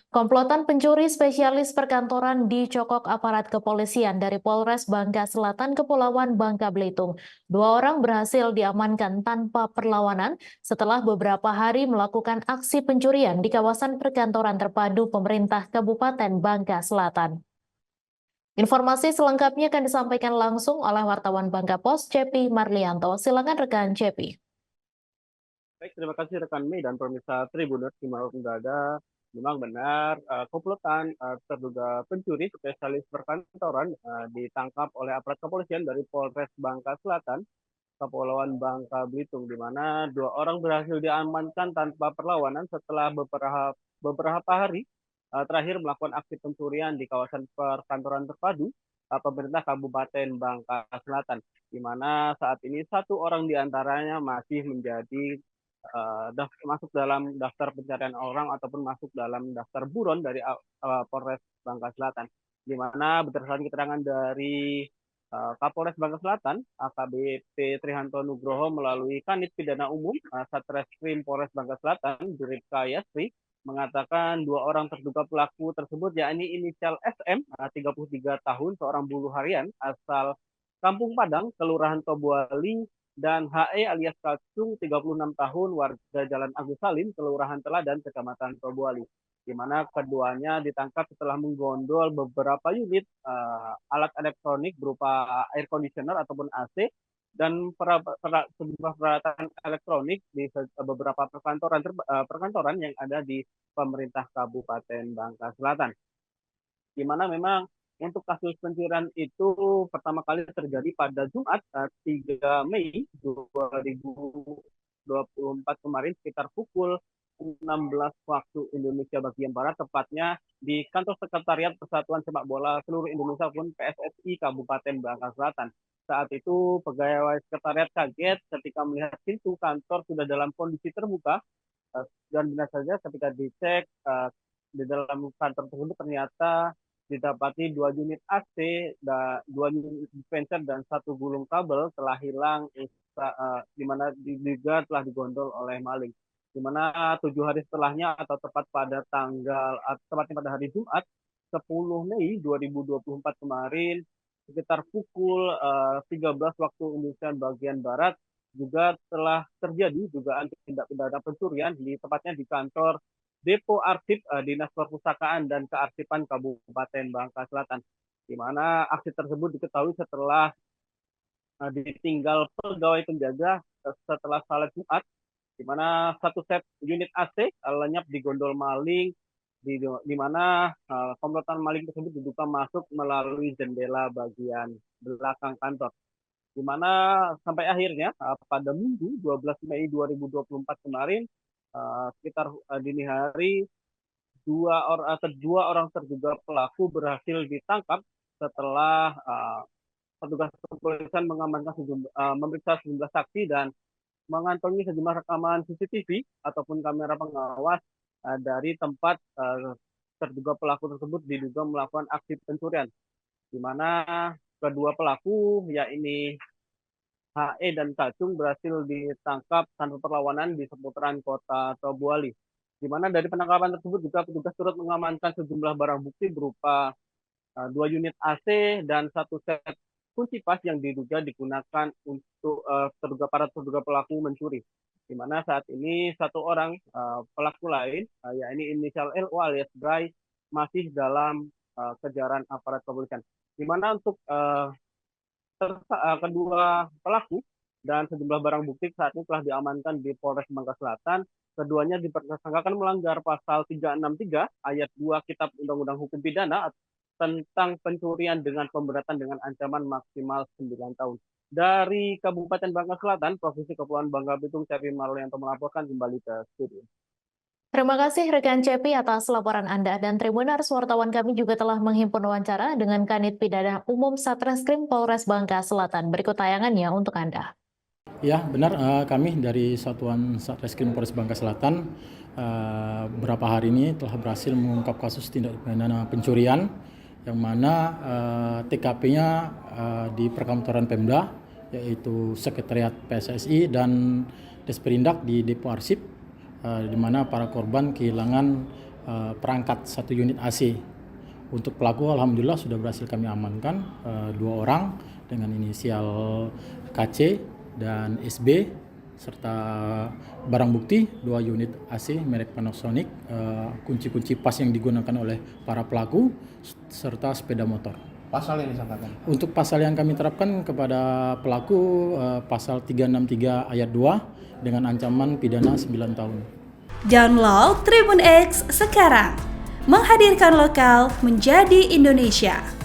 Komplotan pencuri spesialis perkantoran dicokok aparat kepolisian dari Polres Bangka Selatan, Kepulauan Bangka Belitung. Dua orang berhasil diamankan tanpa perlawanan setelah beberapa hari melakukan aksi pencurian di kawasan perkantoran terpadu pemerintah Kabupaten Bangka Selatan. Informasi selengkapnya akan disampaikan langsung oleh wartawan Bangka Pos, Cepi Marlianto. Silakan rekan Cepi. Baik, terima kasih rekan Mei dan pemirsa Tribuners dimanapun berada. Memang benar, komplotan terduga pencuri spesialis perkantoran ditangkap oleh aparat kepolisian dari Polres Bangka Selatan, Kepulauan Bangka Belitung, di mana dua orang berhasil diamankan tanpa perlawanan setelah beberapa hari terakhir melakukan aksi pencurian di kawasan perkantoran terpadu pemerintah Kabupaten Bangka Selatan, di mana saat ini satu orang diantaranya masih menjadi masuk dalam daftar pencarian orang ataupun masuk dalam daftar buron dari Polres Bangka Selatan, di mana berdasarkan keterangan dari Kapolres Bangka Selatan, AKBP Trihanto Nugroho melalui Kanit Pidana Umum Satreskrim Polres Bangka Selatan, Bribka Yasri, mengatakan dua orang terduga pelaku tersebut yakni inisial SM, 33 tahun, seorang buruh harian asal Kampung Padang, Kelurahan Tobuali, dan HE alias Kacung, 36 tahun, warga Jalan Agus Salim, Kelurahan Teladan, Kecamatan Tobuali, di mana keduanya ditangkap setelah menggondol beberapa unit alat elektronik berupa air conditioner ataupun AC dan sejumlah peralatan elektronik di beberapa perkantoran yang ada di pemerintah Kabupaten Bangka Selatan, di mana memang untuk kasus pencurian itu pertama kali terjadi pada Jumat 3 Mei 2024 kemarin sekitar pukul 16 waktu Indonesia bagian Barat, tepatnya di kantor sekretariat Persatuan Sepak Bola Seluruh Indonesia pun PSSI Kabupaten Bangka Selatan. Saat itu pegawai sekretariat kaget ketika melihat pintu kantor sudah dalam kondisi terbuka, dan benar saja ketika dicek di dalam kantor tersebut ternyata didapati 2 unit AC, dua unit dispenser, dan satu gulung kabel telah hilang, di mana diduga telah digondol oleh maling. Di mana 7 hari setelahnya atau tepatnya pada hari Jumat 10 Mei 2024 kemarin sekitar pukul 13 waktu Indonesia bagian Barat juga telah terjadi dugaan tindak pidana pencurian tepatnya di kantor Depo Arsip Dinas Perpustakaan dan Kearsipan Kabupaten Bangka Selatan, di mana aksi tersebut diketahui setelah ditinggal pegawai penjaga setelah salat Jumat, di mana satu set unit AC lenyap digondol maling, di mana komplotan maling tersebut diduga masuk melalui jendela bagian belakang kantor, di mana sampai akhirnya pada Minggu 12 Mei 2024 kemarin sekitar dini hari dua orang terduga pelaku berhasil ditangkap setelah petugas kepolisian memeriksa sejumlah saksi dan mengantongi sejumlah rekaman CCTV ataupun kamera pengawas dari tempat terduga pelaku tersebut diduga melakukan aksi pencurian, di mana kedua pelaku yakni HE dan Kacung berhasil ditangkap tanpa perlawanan di seputaran kota Tobuali, di mana dari penangkapan tersebut juga petugas turut mengamankan sejumlah barang bukti berupa 2 unit AC dan satu set kunci pas yang diduga digunakan untuk para terduga pelaku mencuri, di mana saat ini satu orang pelaku lain yakni inisial LO alias Bray masih dalam kejaran aparat kepolisian, di mana untuk kedua pelaku dan sejumlah barang bukti saat ini telah diamankan di Polres Bangka Selatan. Keduanya dipersangkakan melanggar pasal 363 ayat 2 Kitab Undang-Undang Hukum Pidana tentang pencurian dengan pemberatan dengan ancaman maksimal 9 tahun. Dari Kabupaten Bangka Selatan, Provinsi Kepulauan Bangka Belitung, Cepi Marlianto melaporkan kembali ke studio. Terima kasih rekan Cepi atas laporan Anda, dan Tribuners wartawan kami juga telah menghimpun wawancara dengan Kanit Pidana Umum Satreskrim Polres Bangka Selatan. Berikut tayangannya untuk Anda. Ya, benar, kami dari Satuan Satreskrim Polres Bangka Selatan beberapa hari ini telah berhasil mengungkap kasus tindak pidana pencurian yang mana TKP-nya di perkantoran Pemda, yaitu Sekretariat PSSI dan Desperindak di Depo Arsip, di mana para korban kehilangan perangkat 1 unit AC. Untuk pelaku alhamdulillah sudah berhasil kami amankan 2 orang dengan inisial KC dan SB serta barang bukti 2 unit AC merek Panasonic, kunci-kunci pas yang digunakan oleh para pelaku serta sepeda motor. Pasal yang disangkakan? Untuk pasal yang kami terapkan kepada pelaku pasal 363 ayat 2 dengan ancaman pidana 9 tahun. Download Tribun X sekarang, menghadirkan lokal menjadi Indonesia.